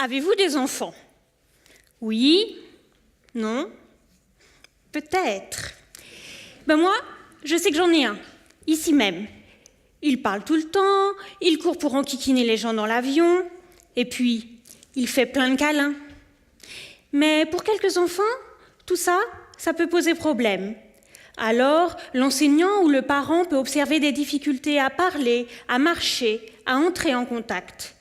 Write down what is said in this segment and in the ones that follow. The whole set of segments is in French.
Avez-vous des enfants? Oui? Non? Peut-être. Ben moi, je sais que j'en ai un, ici même. Il parle tout le temps, il court pour enquiquiner les gens dans l'avion, et puis il fait plein de câlins. Mais pour quelques enfants, tout ça, ça peut poser problème. Alors, l'enseignant ou le parent peut observer des difficultés à parler, à marcher, à entrer en contact.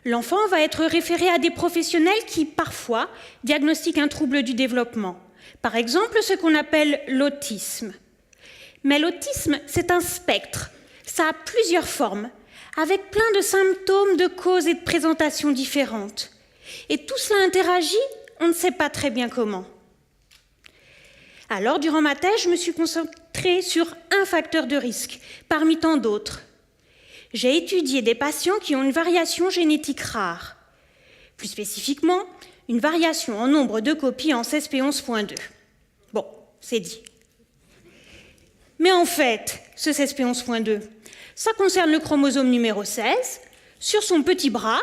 L'enfant va être référé à des professionnels qui, parfois, diagnostiquent un trouble du développement. Par exemple, ce qu'on appelle l'autisme. Mais l'autisme, c'est un spectre. Ça a plusieurs formes, avec plein de symptômes, de causes et de présentations différentes. Et tout cela interagit, on ne sait pas très bien comment. Alors, durant ma thèse, je me suis concentrée sur un facteur de risque, parmi tant d'autres. J'ai étudié des patients qui ont une variation génétique rare. Plus spécifiquement, une variation en nombre de copies en CESP11.2. Bon, c'est dit. Mais en fait, ce CESP11.2, ça concerne le chromosome numéro 16, sur son petit bras,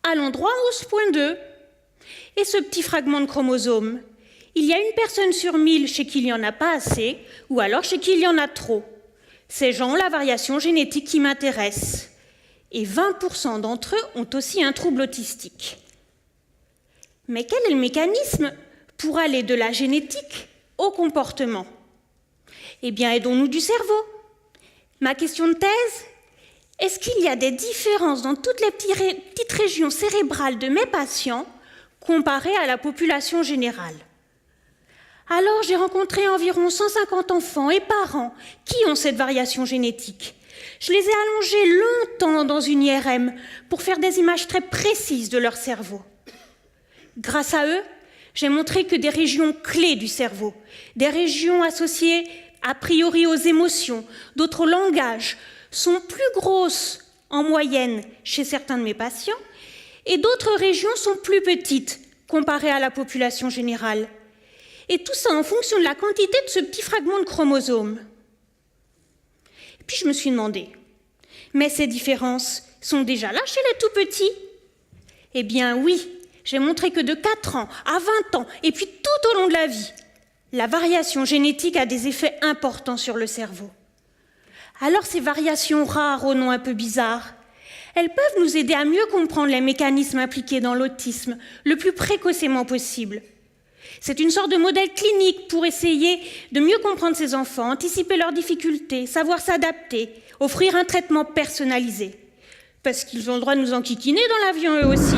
à l'endroit 11.2. Et ce petit fragment de chromosome, il y a une personne sur 1000 chez qui il n'y en a pas assez, ou alors chez qui il y en a trop. Ces gens ont la variation génétique qui m'intéresse. Et 20% d'entre eux ont aussi un trouble autistique. Mais quel est le mécanisme pour aller de la génétique au comportement? Eh bien, aidons-nous du cerveau. Ma question de thèse, est-ce qu'il y a des différences dans toutes les petites régions cérébrales de mes patients comparées à la population générale? Alors, j'ai rencontré environ 150 enfants et parents qui ont cette variation génétique. Je les ai allongés longtemps dans une IRM pour faire des images très précises de leur cerveau. Grâce à eux, j'ai montré que des régions clés du cerveau, des régions associées a priori aux émotions, d'autres au langage, sont plus grosses en moyenne chez certains de mes patients et d'autres régions sont plus petites comparées à la population générale. Et tout ça en fonction de la quantité de ce petit fragment de chromosome. Et puis je me suis demandé, mais ces différences sont déjà là chez les tout petits? Eh bien oui, j'ai montré que de 4 ans à 20 ans, et puis tout au long de la vie, la variation génétique a des effets importants sur le cerveau. Alors ces variations rares au nom un peu bizarre, elles peuvent nous aider à mieux comprendre les mécanismes impliqués dans l'autisme le plus précocement possible. C'est une sorte de modèle clinique pour essayer de mieux comprendre ces enfants, anticiper leurs difficultés, savoir s'adapter, offrir un traitement personnalisé. Parce qu'ils ont le droit de nous enquiquiner dans l'avion eux aussi.